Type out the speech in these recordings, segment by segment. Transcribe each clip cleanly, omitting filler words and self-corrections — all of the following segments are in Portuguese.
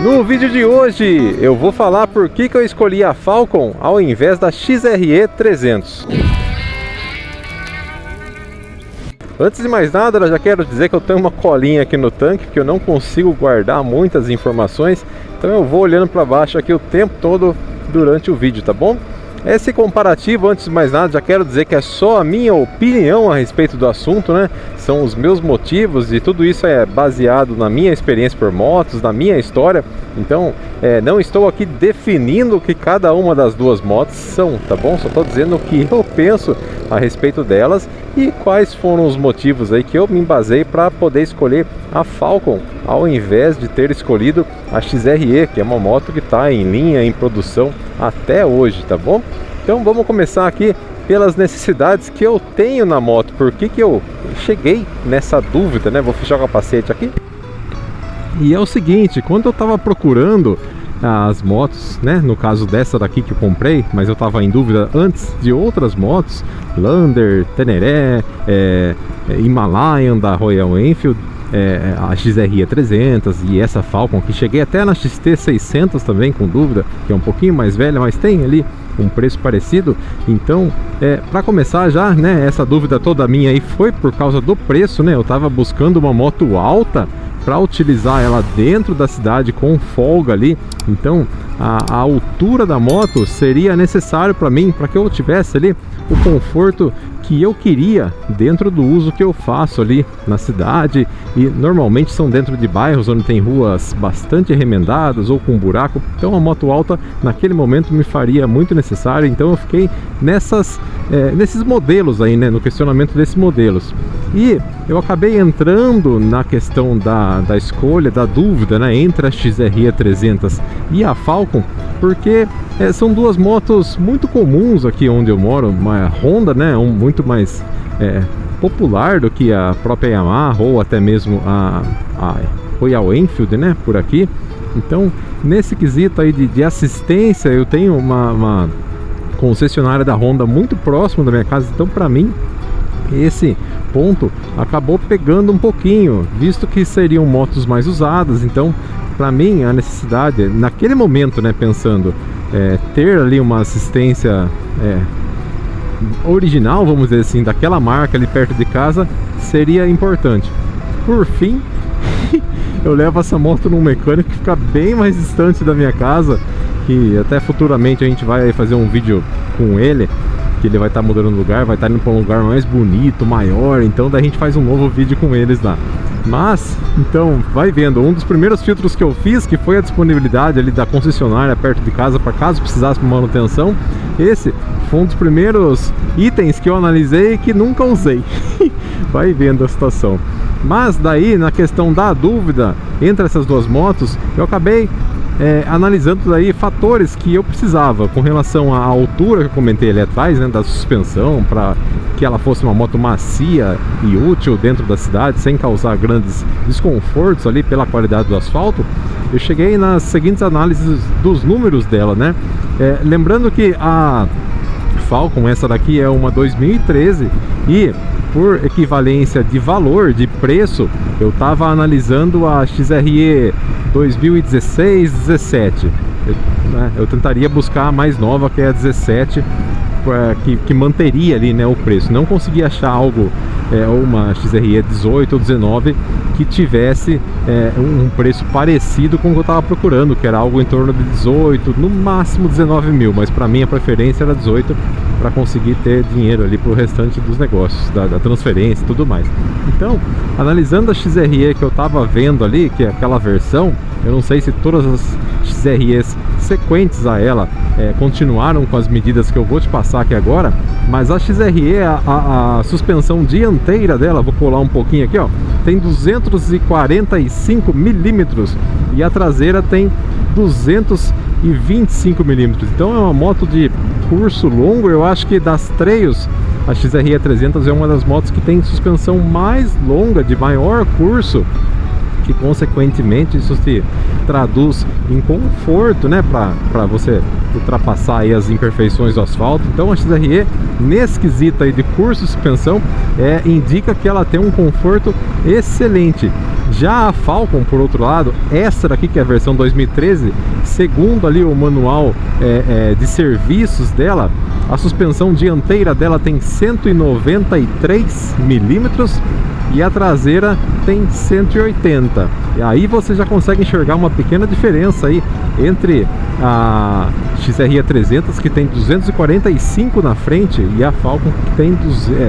No vídeo de hoje eu vou falar por que eu escolhi a Falcon ao invés da XRE 300. Antes de mais nada, eu já quero dizer que eu tenho uma colinha aqui no tanque, porque eu não consigo guardar muitas informações, então eu vou olhando para baixo aqui o tempo todo durante o vídeo, tá bom? Esse comparativo, antes de mais nada, já quero dizer que é só a minha opinião a respeito do assunto, né? São os meus motivos e tudo isso é baseado na minha experiência por motos, na minha história. Então, não estou aqui definindo o que cada uma das duas motos são, tá bom? Só estou dizendo o que eu penso a respeito delas e quais foram os motivos aí que eu me embasei para poder escolher a Falcon ao invés de ter escolhido a XRE, que é uma moto que está em linha, em produção até hoje, tá bom? Então vamos começar aqui pelas necessidades que eu tenho na moto. Por que eu cheguei nessa dúvida, né? Vou fechar o capacete aqui. E é o seguinte, quando eu estava procurando as motos, né, no caso dessa daqui que eu comprei, mas eu estava em dúvida antes de outras motos, Lander, Teneré, Himalayan da Royal Enfield, a XRE 300 e essa Falcon, que cheguei até na XT 600 também com dúvida, que é um pouquinho mais velha, mas tem ali um preço parecido. Então, para começar já, né, essa dúvida toda minha aí foi por causa do preço, né? Eu estava buscando uma moto alta para utilizar ela dentro da cidade com folga ali. Então a altura da moto seria necessário para mim, para que eu tivesse ali o conforto que eu queria dentro do uso que eu faço ali na cidade, e normalmente são dentro de bairros onde tem ruas bastante remendadas ou com buraco. Então a moto alta naquele momento me faria muito necessário. Então eu fiquei nesses modelos aí, né, no questionamento desses modelos, e eu acabei entrando na questão da escolha, da dúvida, né, entre a XRE 300 e a Falcon, porque são duas motos muito comuns aqui onde eu moro. Uma Honda, né, muito mais popular do que a própria Yamaha ou até mesmo a Royal Enfield, né, por aqui. Então, nesse quesito aí de assistência, eu tenho uma concessionária da Honda muito próximo da minha casa. Então, para mim, esse ponto acabou pegando um pouquinho, visto que seriam motos mais usadas. Então, para mim, a necessidade, naquele momento, né, pensando, ter ali uma assistência original, vamos dizer assim, daquela marca ali perto de casa, seria importante. Por fim, eu levo essa moto num mecânico que fica bem mais distante da minha casa, que até futuramente a gente vai fazer um vídeo com ele, que ele vai estar mudando de lugar, vai estar indo para um lugar mais bonito, maior. Então daí a gente faz um novo vídeo com eles lá. Mas, então, vai vendo, um dos primeiros filtros que eu fiz, que foi a disponibilidade ali da concessionária perto de casa, para caso precisasse de manutenção. Esse foi um dos primeiros itens que eu analisei e que nunca usei. Vai vendo a situação. Mas daí, na questão da dúvida entre essas duas motos, eu acabei analisando daí fatores que eu precisava com relação à altura que eu comentei ali atrás, né, da suspensão, para que ela fosse uma moto macia e útil dentro da cidade, sem causar grandes desconfortos ali pela qualidade do asfalto. Eu cheguei nas seguintes análises dos números dela, né? Lembrando que a Falcon, essa daqui é uma 2013, e por equivalência de valor, de preço, eu estava analisando a XRE 2016-17. Eu tentaria buscar a mais nova, que é a 17, que manteria ali, né, o preço. Não consegui achar algo, uma XRE 18 ou 19 que tivesse um preço parecido com o que eu estava procurando, que era algo em torno de 18, no máximo 19 mil, mas para mim a preferência era 18, para conseguir ter dinheiro ali para o restante dos negócios, da transferência e tudo mais. Então, analisando a XRE que eu estava vendo ali, que é aquela versão, eu não sei se todas as XREs sequentes a ela continuaram com as medidas que eu vou te passar aqui agora, mas a XRE, a suspensão dianteira dela, vou colar um pouquinho aqui, ó, tem 245 milímetros e a traseira tem 225 milímetros. Então é uma moto de curso longo. Eu acho que das Trails, a XRE 300 é uma das motos que tem suspensão mais longa, de maior curso, que consequentemente isso se traduz em conforto, né, para você ultrapassar aí as imperfeições do asfalto. Então a XRE, nesse quesito aí de curso de suspensão, indica que ela tem um conforto excelente. Já a Falcon, por outro lado, essa daqui que é a versão 2013, segundo ali o manual de serviços dela, a suspensão dianteira dela tem 193 milímetros e a traseira tem 180. E aí você já consegue enxergar uma pequena diferença aí entre a XRE 300, que tem 245 na frente, e a Falcon, que tem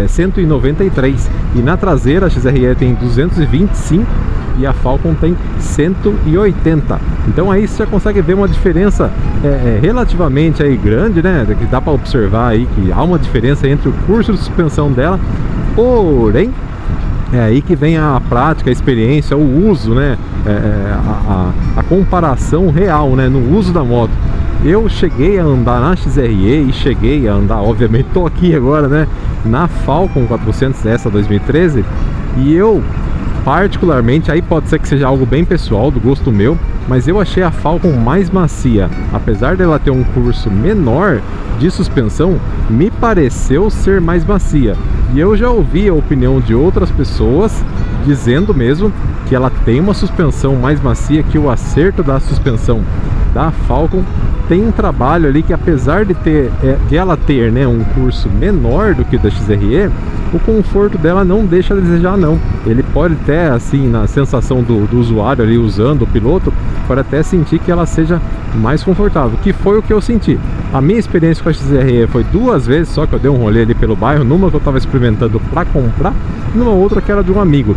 193. E na traseira a XRE tem 225 e a Falcon tem 180. Então aí você já consegue ver uma diferença relativamente aí grande, né? Que dá para observar aí que há uma diferença entre o curso de suspensão dela, porém é aí que vem a prática, a experiência, o uso, né? A comparação real, né? No uso da moto. Eu cheguei a andar na XRE e cheguei a andar, obviamente, tô aqui agora, né? Na Falcon 400 essa 2013, e eu particularmente, aí pode ser que seja algo bem pessoal, do gosto meu, mas eu achei a Falcon mais macia. Apesar dela ter um curso menor de suspensão, me pareceu ser mais macia. E eu já ouvi a opinião de outras pessoas dizendo mesmo que ela tem uma suspensão mais macia, que o acerto da suspensão da Falcon tem um trabalho ali que, apesar de ela ter, né, um curso menor do que da XRE, o conforto dela não deixa a desejar não. Ele pode até, assim, na sensação do usuário ali usando, o piloto, pode até sentir que ela seja mais confortável, que foi o que eu senti. A minha experiência com a XRE foi 2 vezes só que eu dei um rolê ali pelo bairro, numa que eu estava experimentando para comprar, numa outra que era de um amigo.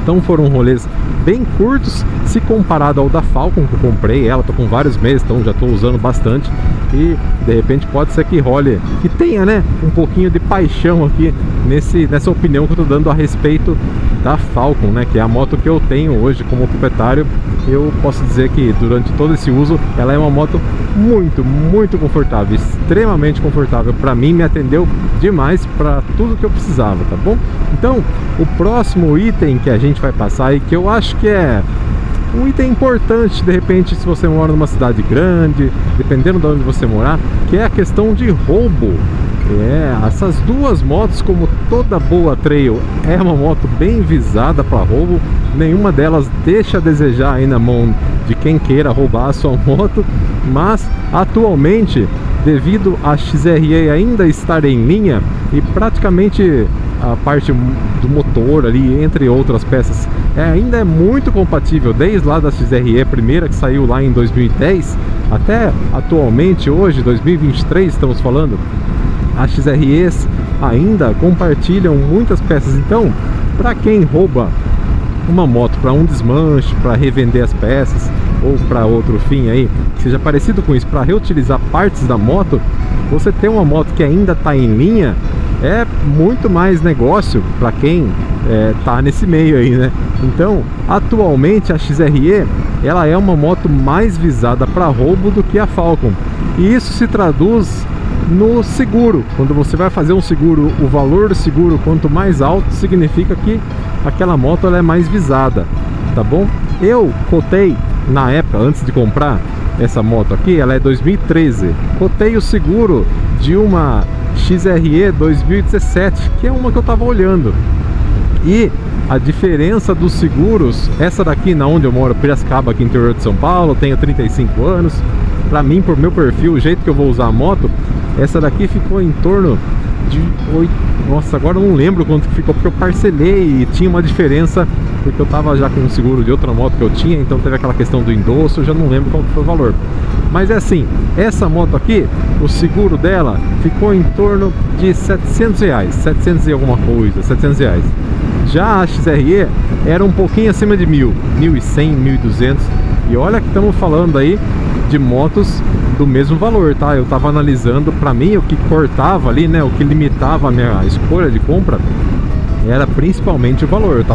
Então foram rolês bem curtos, se comparado ao da Falcon, que eu comprei ela, tô com vários meses, então já estou usando bastante, e de repente pode ser que role, que tenha, né, um pouquinho de paixão aqui nessa opinião que eu tô dando a respeito da Falcon, né, que é a moto que eu tenho hoje como proprietário. Eu posso dizer que durante todo esse uso ela é uma moto muito confortável, extremamente confortável. Para mim, me atendeu demais para tudo que eu precisava, tá bom? Então, o próximo item que a gente vai passar aí, que eu acho que é um item importante, de repente, se você mora numa cidade grande, dependendo de onde você morar, que é a questão de roubo. Essas duas motos, como toda boa trail, é uma moto bem visada para roubo. Nenhuma delas deixa a desejar aí na mão de quem queira roubar a sua moto. Mas atualmente, devido a XRE ainda estar em linha e praticamente a parte do motor ali, entre outras peças, ainda é muito compatível, desde lá da XRE primeira, que saiu lá em 2010, até atualmente, hoje, 2023, estamos falando, as XREs ainda compartilham muitas peças. Então, para quem rouba uma moto para um desmanche, para revender as peças, ou para outro fim aí, que seja parecido com isso, para reutilizar partes da moto, você ter uma moto que ainda está em linha é muito mais negócio para quem tá nesse meio aí, né? Então, atualmente a XRE, ela é uma moto mais visada para roubo do que a Falcon. E isso se traduz no seguro. Quando você vai fazer um seguro, o valor do seguro quanto mais alto, significa que aquela moto ela é mais visada, tá bom? Eu cotei na época, antes de comprar essa moto aqui, ela é 2013, cotei o seguro de uma XRE 2017, que é uma que eu tava olhando, e a diferença dos seguros, essa daqui na onde eu moro, Piracicaba, aqui no interior de São Paulo, tenho 35 anos, pra mim, por meu perfil, o jeito que eu vou usar a moto, essa daqui ficou em torno de 8... Nossa, agora eu não lembro quanto que ficou, porque eu parcelei e tinha uma diferença, porque eu tava já com um seguro de outra moto que eu tinha, então teve aquela questão do endosso, eu já não lembro qual que foi o valor. Mas é assim, essa moto aqui, o seguro dela ficou em torno de R$700, 700 e alguma coisa, R$700. Já a XRE era um pouquinho acima de 1.000, 1.100, 1.200, e olha que estamos falando aí de motos do mesmo valor, tá? Eu tava analisando, pra mim o que cortava ali, né, o que limitava a minha escolha de compra era principalmente o valor.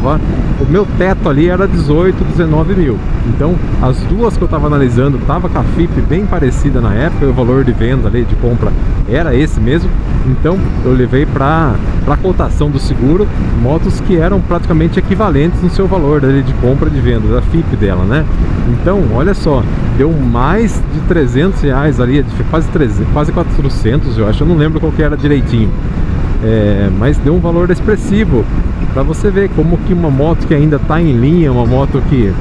O meu teto ali era 18, 19 mil. Então as duas que eu tava analisando tava com a FIP bem parecida na época, e o valor de venda ali, de compra, era esse mesmo. Então eu levei para cotação do seguro motos que eram praticamente equivalentes no seu valor ali de compra, de venda, da FIP dela, né? Então olha só, deu mais de R$300 ali, quase 300, quase 400, eu acho, eu não lembro qual que era direitinho. Mas deu um valor expressivo para você ver como que uma moto que ainda está em linha, uma moto que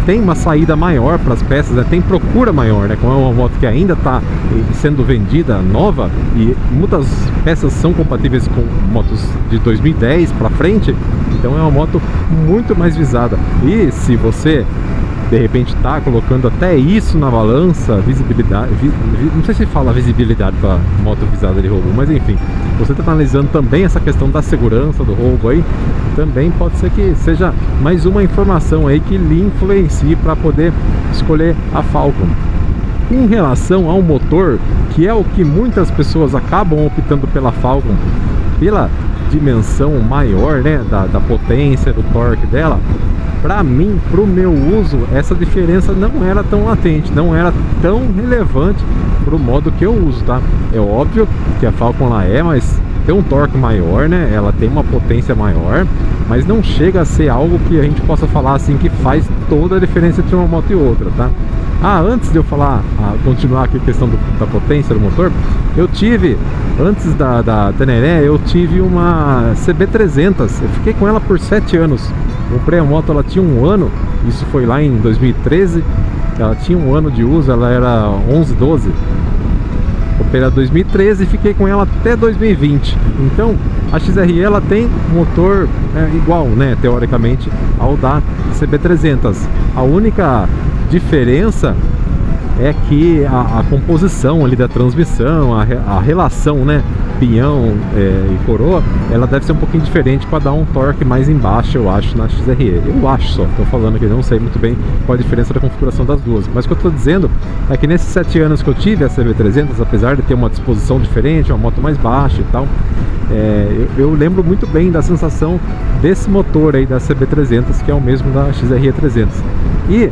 tem uma saída maior para as peças, né? Tem procura maior, né? Como é uma moto que ainda está sendo vendida nova e muitas peças são compatíveis com motos de 2010 para frente, então é uma moto muito mais visada. E se você de repente está colocando até isso na balança, visibilidade, não sei se fala visibilidade para moto visada de roubo, mas enfim, você está analisando também essa questão da segurança do roubo aí, também pode ser que seja mais uma informação aí que lhe influencie para poder escolher a Falcon. Em relação ao motor, que é o que muitas pessoas acabam optando pela Falcon, pela dimensão maior, né, da potência, do torque dela, para mim, para o meu uso, essa diferença não era tão latente, não era tão relevante para o modo que eu uso, tá? É óbvio que a Falcon lá mas tem um torque maior, né? Ela tem uma potência maior, mas não chega a ser algo que a gente possa falar assim que faz toda a diferença entre uma moto e outra, tá? Antes de eu continuar aqui a questão da potência do motor, eu tive, antes da Teneré, eu tive uma CB300, eu fiquei com ela por 7 anos. Comprei a moto, ela tinha 1 ano, isso foi lá em 2013, ela tinha 1 ano de uso, ela era 11, 12. Comprei ela em 2013 e fiquei com ela até 2020. Então a XRE ela tem motor igual, né, teoricamente, ao da CB300. A única diferença é que a composição ali da transmissão, a relação, né, pinhão e coroa, ela deve ser um pouquinho diferente para dar um torque mais embaixo, eu acho, na XRE. Eu acho só, estou falando aqui, não sei muito bem qual a diferença da configuração das duas. Mas o que eu estou dizendo é que nesses 7 anos que eu tive a CB300, apesar de ter uma disposição diferente, uma moto mais baixa e tal, eu lembro muito bem da sensação desse motor aí da CB300, que é o mesmo da XRE 300. E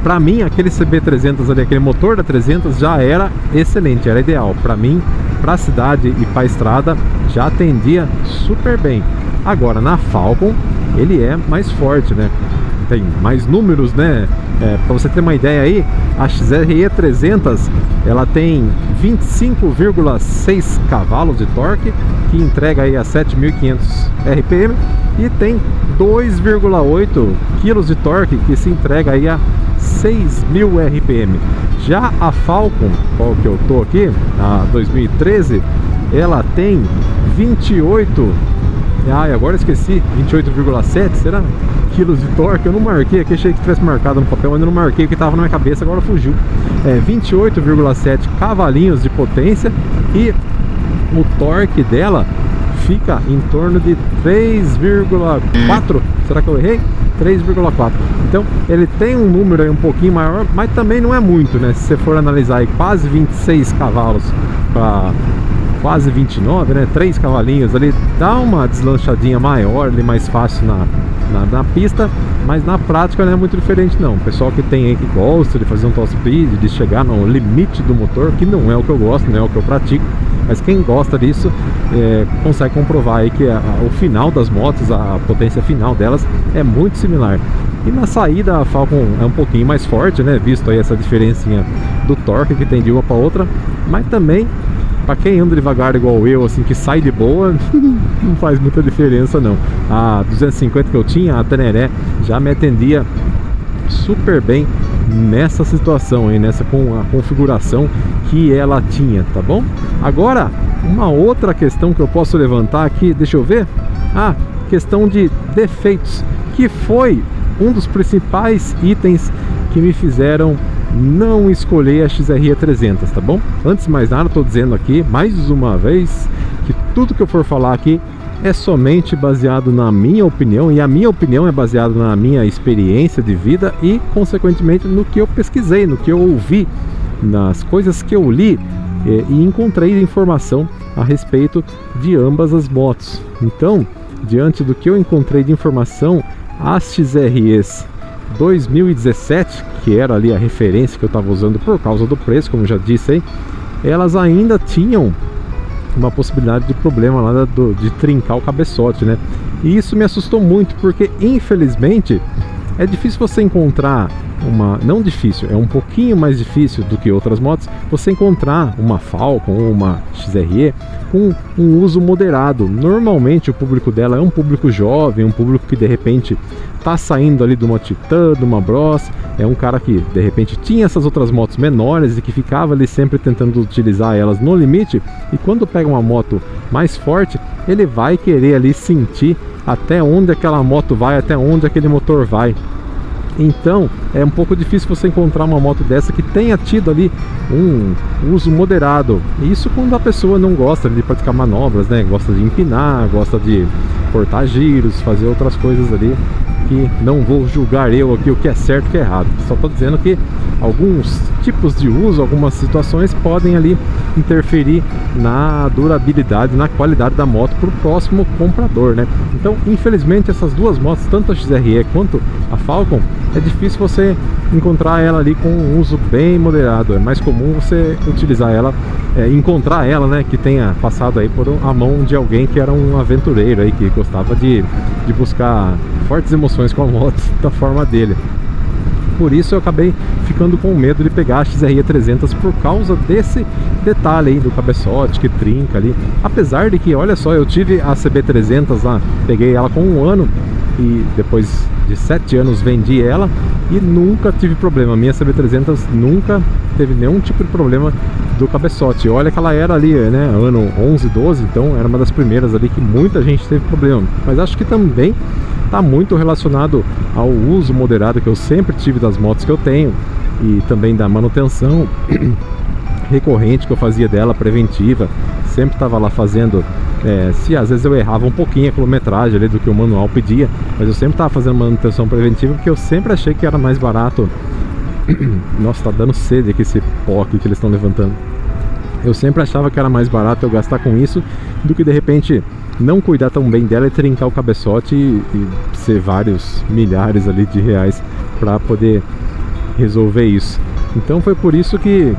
para mim, aquele CB300 ali, aquele motor da 300 já era excelente, era ideal. Para mim, para a cidade e para a estrada, já atendia super bem. Agora, na Falcon, ele é mais forte, né? Tem mais números, né? Para você ter uma ideia aí, a XRE 300, ela tem 25,6 cavalos de torque, que entrega aí a 7.500 RPM, e tem 2,8 kg de torque, que se entrega aí a 6.000 RPM. Já a Falcon, qual que eu tô aqui, a 2013, ela tem 28, agora esqueci, 28,7, será? Quilos de torque. Eu não marquei aqui, achei que tivesse marcado no papel, mas eu não marquei, o que estava na minha cabeça, agora fugiu. 28,7 cavalinhos de potência, e o torque dela fica em torno de 3,4. Será que eu errei? 3,4. Então ele tem um número aí um pouquinho maior, mas também não é muito, né? Se você for analisar aí, quase 26 cavalos para quase 29, né? 3 cavalinhos ali, dá uma deslanchadinha maior ali, mais fácil na pista, mas na prática não é muito diferente não. O pessoal que tem aí, que gosta de fazer um top speed, de chegar no limite do motor, que não é o que eu gosto, não é o que eu pratico, mas quem gosta disso consegue comprovar aí que o final das motos, a potência final delas é muito similar. E na saída a Falcon é um pouquinho mais forte, né, visto aí essa diferencinha do torque que tem de uma para outra, mas também para quem anda devagar igual eu, assim, que sai de boa, não faz muita diferença não. A 250 que eu tinha, a Teneré, já me atendia super bem nessa situação aí, com a configuração que ela tinha, tá bom? Agora, uma outra questão que eu posso levantar aqui, deixa eu ver. Questão de defeitos, que foi um dos principais itens que me fizeram não escolher a XRE 300, tá bom? Antes de mais nada, estou dizendo aqui, mais uma vez, que tudo que eu for falar aqui é somente baseado na minha opinião, e a minha opinião é baseada na minha experiência de vida e, consequentemente, no que eu pesquisei, no que eu ouvi, nas coisas que eu li e encontrei de informação a respeito de ambas as motos. Então, diante do que eu encontrei de informação, as XREs 2017, que era ali a referência que eu estava usando por causa do preço, como já disse aí, elas ainda tinham uma possibilidade de problema lá de trincar o cabeçote, né? E isso me assustou muito, porque infelizmente é difícil você encontrar não difícil, é um pouquinho mais difícil do que outras motos, você encontrar uma Falcon ou uma XRE com um uso moderado. Normalmente o público dela é um público jovem, um público que de repente tá saindo ali de uma Titan, de uma Bros, é um cara que de repente tinha essas outras motos menores e que ficava ali sempre tentando utilizar elas no limite, e quando pega uma moto mais forte, ele vai querer ali sentir até onde aquela moto vai, até onde aquele motor vai. Então é um pouco difícil você encontrar uma moto dessa que tenha tido ali um uso moderado. Isso quando a pessoa não gosta de praticar manobras, né? Gosta de empinar, gosta de cortar giros, fazer outras coisas ali, que não vou julgar eu aqui o que é certo e o que é errado. Só estou dizendo que alguns tipos de uso, algumas situações podem ali interferir na durabilidade, na qualidade da moto para o próximo comprador, né? Então, infelizmente, essas duas motos, tanto a XRE quanto a Falcon, é difícil você encontrar ela ali com um uso bem moderado. É mais comum você utilizar ela, encontrar ela, né, que tenha passado aí por a mão de alguém que era um aventureiro aí, que gostava de buscar fortes emoções com a moto da forma dele. Por isso eu acabei ficando com medo de pegar a XRE 300 por causa desse detalhe aí do cabeçote que trinca ali. Apesar de que, olha só, eu tive a CB 300 lá, peguei ela com 1 ano e depois de 7 anos vendi ela e nunca tive problema. A minha CB 300 nunca teve nenhum tipo de problema do cabeçote. Olha que ela era ali, né, ano 11, 12, então era uma das primeiras ali que muita gente teve problema. Mas acho que também está muito relacionado ao uso moderado que eu sempre tive das motos que eu tenho e também da manutenção recorrente que eu fazia dela, preventiva. Sempre estava lá fazendo, se às vezes eu errava um pouquinho a quilometragem ali do que o manual pedia, mas eu sempre estava fazendo manutenção preventiva porque eu sempre achei que era mais barato. Nossa, tá dando sede aqui esse pó aqui que eles estão levantando. Eu sempre achava que era mais barato eu gastar com isso do que de repente não cuidar tão bem dela e trincar o cabeçote e ser vários milhares ali de reais para poder resolver isso. Então foi por isso que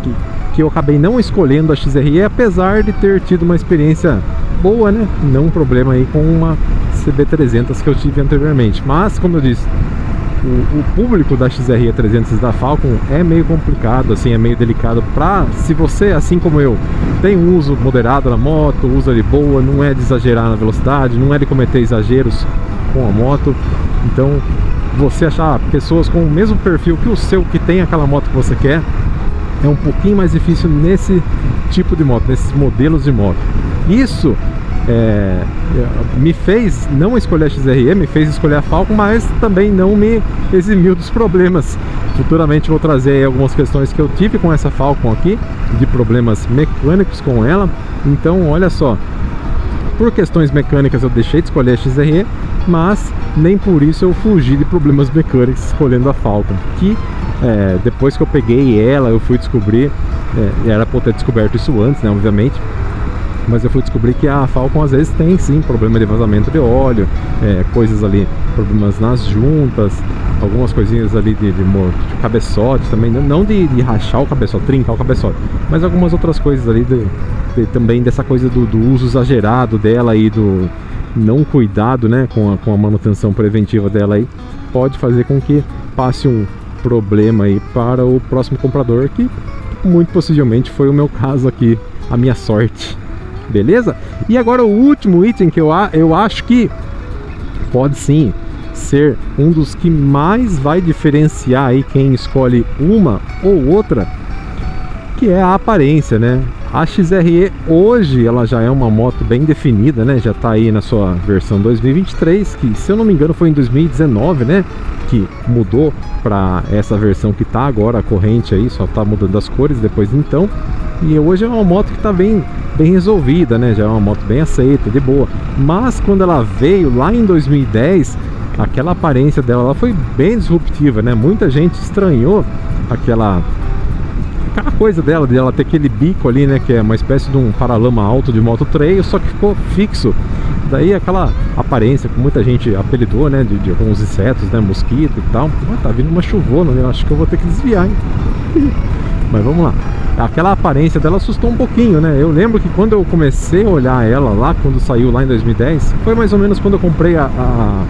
eu acabei não escolhendo a XRE, apesar de ter tido uma experiência boa, né? Não um problema aí com uma CB 300 que eu tive anteriormente. Mas, como eu disse, o público da XRE 300 da Falcon é meio complicado, assim, é meio delicado para, se você, assim como eu, tem um uso moderado na moto, usa de boa, não é de exagerar na velocidade, não é de cometer exageros com a moto. Então, você achar pessoas com o mesmo perfil que o seu, que tem aquela moto que você quer, é um pouquinho mais difícil nesse tipo de moto, nesses modelos de moto. Isso me fez não escolher a XRE, me fez escolher a Falcon, mas também não me eximiu dos problemas. Futuramente vou trazer aí algumas questões que eu tive com essa Falcon aqui, de problemas mecânicos com ela. Então, olha só, por questões mecânicas eu deixei de escolher a XRE, mas nem por isso eu fugi de problemas mecânicos escolhendo a Falcon, que depois que eu peguei ela, eu fui descobrir, era para eu ter descoberto isso antes, né, obviamente, mas eu fui descobrir que a Falcon às vezes tem sim problema de vazamento de óleo, coisas ali, problemas nas juntas, algumas coisinhas ali de cabeçote também, não de rachar o cabeçote, trincar o cabeçote, mas algumas outras coisas ali também dessa coisa do uso exagerado dela e do não cuidado, né, com a manutenção preventiva dela aí, pode fazer com que passe um problema aí para o próximo comprador, que muito possivelmente foi o meu caso aqui, a minha sorte. Beleza? E agora o último item que eu acho que pode sim ser um dos que mais vai diferenciar aí quem escolhe uma ou outra, que é a aparência, né? A XRE hoje ela já é uma moto bem definida, né? Já está aí na sua versão 2023, que se eu não me engano foi em 2019, né? Que mudou para essa versão que está agora, a corrente aí, só está mudando as cores depois então. E hoje é uma moto que está bem resolvida, né? Já é uma moto bem aceita, de boa. Mas quando ela veio lá em 2010, aquela aparência dela lá foi bem disruptiva, né? Muita gente estranhou aquela coisa dela, de ela ter aquele bico ali, né, que é uma espécie de um paralama alto de moto trail, só que ficou fixo. Daí aquela aparência que muita gente apelidou, né, de alguns insetos, né, mosquito e tal. Tá vindo uma chuvona, né? Eu acho que eu vou ter que desviar, hein? Mas vamos lá. Aquela aparência dela assustou um pouquinho, né? Eu lembro que quando eu comecei a olhar ela lá, quando saiu lá em 2010, foi mais ou menos quando eu comprei a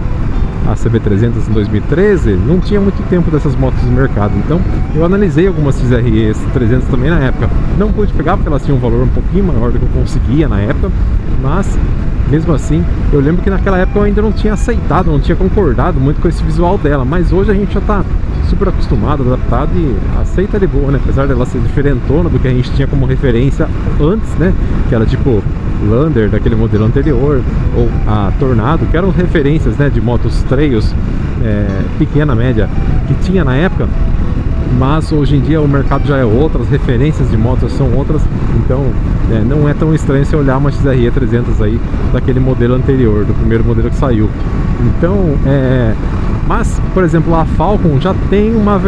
a CB300 em 2013, não tinha muito tempo dessas motos no mercado. Então eu analisei algumas XRE 300 também na época. Não pude pegar porque elas tinham um valor um pouquinho maior do que eu conseguia na época, mas mesmo assim, eu lembro que naquela época eu ainda não tinha aceitado, não tinha concordado muito com esse visual dela, mas hoje a gente já tá super acostumado, adaptado e aceita de boa, né? Apesar dela ser diferentona do que a gente tinha como referência antes, né? Que era tipo Lander, daquele modelo anterior, ou a Tornado, que eram referências, né, de motos trails, pequena, média, que tinha na época. Mas hoje em dia o mercado já é outro, as referências de motos são outras, então não é tão estranho você olhar uma XRE 300 aí daquele modelo anterior, do primeiro modelo que saiu. Então, mas, por exemplo, a Falcon já tem uma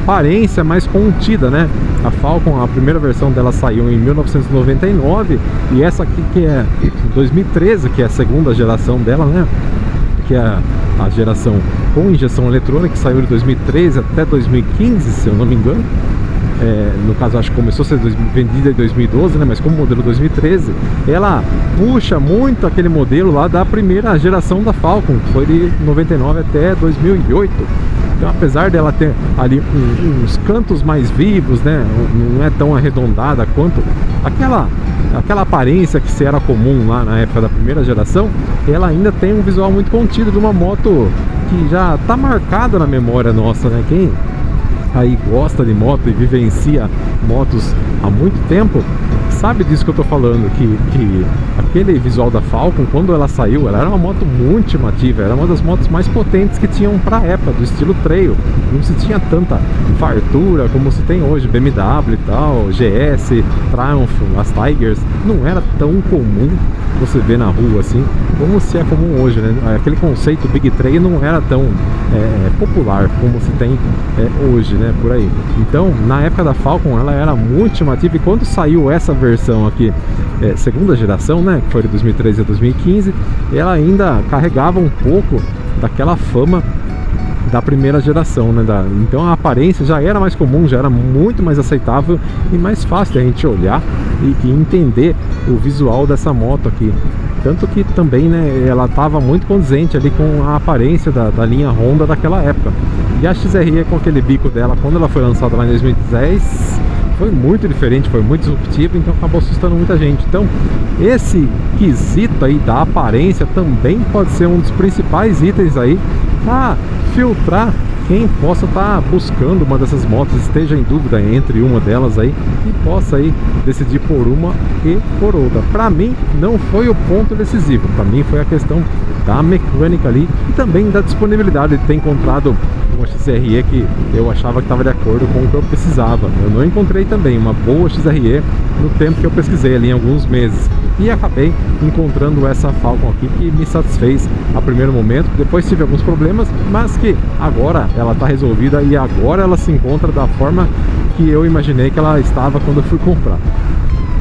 aparência mais contida, né? A Falcon, a primeira versão dela saiu em 1999 e essa aqui que é 2013, que é a segunda geração dela, né? Que é a geração com injeção eletrônica, que saiu de 2013 até 2015, se eu não me engano. No caso, acho que começou a ser vendida em 2012, né? Mas como modelo 2013, ela puxa muito aquele modelo lá da primeira geração da Falcon, que foi de 99 até 2008. Então, apesar dela ter ali uns cantos mais vivos, né? Não é tão arredondada quanto aquela aparência que era comum lá na época da primeira geração, ela ainda tem um visual muito contido de uma moto que já está marcada na memória nossa, né? Quem aí gosta de moto e vivencia motos há muito tempo sabe disso que eu tô falando, que aquele visual da Falcon, quando ela saiu, ela era uma moto muito chamativa, era uma das motos mais potentes que tinham pra época, do estilo trail. Não se tinha tanta fartura como se tem hoje, BMW e tal, GS, Triumph, as Tigers, não era tão comum você ver na rua assim, como se é comum hoje, né? Aquele conceito Big Trail não era tão popular como se tem hoje, né? Por aí. Então, na época da Falcon, ela era muito chamativa, e quando saiu essa versão aqui, segunda geração, né? Que foi de 2013 a 2015, ela ainda carregava um pouco daquela fama da primeira geração, né? Então a aparência já era mais comum, já era muito mais aceitável e mais fácil de a gente olhar e entender o visual dessa moto aqui. Tanto que também, né, ela estava muito condizente ali com a aparência da linha Honda daquela época. E a XRE com aquele bico dela, quando ela foi lançada lá em 2010, foi muito diferente, foi muito disruptivo, então acabou assustando muita gente. Então esse quesito aí da aparência também pode ser um dos principais itens aí para filtrar quem possa estar buscando uma dessas motos, esteja em dúvida entre uma delas aí e possa aí decidir por uma e por outra. Para mim não foi o ponto decisivo, para mim foi a questão da mecânica ali e também da disponibilidade de ter encontrado uma XRE que eu achava que estava de acordo com o que eu precisava. Eu não encontrei também uma boa XRE no tempo que eu pesquisei ali, em alguns meses, e acabei encontrando essa Falcon aqui que me satisfez a primeiro momento. Depois tive alguns problemas, mas que agora ela está resolvida e agora ela se encontra da forma que eu imaginei que ela estava quando eu fui comprar.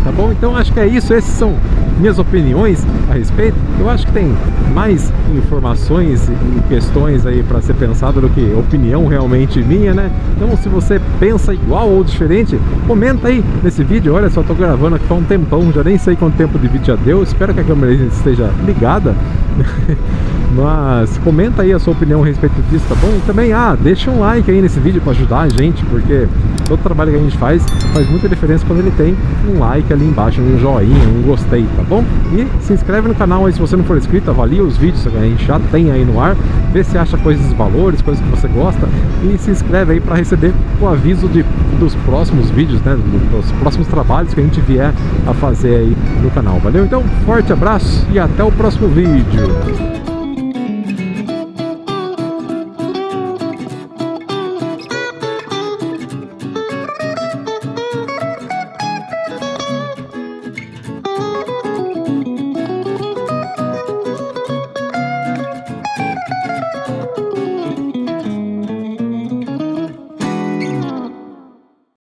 Tá bom? Então acho que é isso, essas são minhas opiniões a respeito. Eu acho que tem mais informações e questões aí para ser pensado do que opinião realmente minha, né? Então se você pensa igual ou diferente, comenta aí nesse vídeo. Olha só, tô gravando aqui há um tempão, já nem sei quanto tempo de vídeo já deu, espero que a câmera esteja ligada. Mas comenta aí a sua opinião a respeito disso, tá bom? E também, deixa um like aí nesse vídeo para ajudar a gente, porque todo trabalho que a gente faz muita diferença quando ele tem um like ali embaixo, um joinha, um gostei, tá bom? E se inscreve no canal aí se você não for inscrito, avalia os vídeos que a gente já tem aí no ar, vê se acha coisas de valores, coisas que você gosta, e se inscreve aí para receber o aviso dos próximos vídeos, né? Dos próximos trabalhos que a gente vier a fazer aí no canal, valeu? Então, forte abraço e até o próximo vídeo!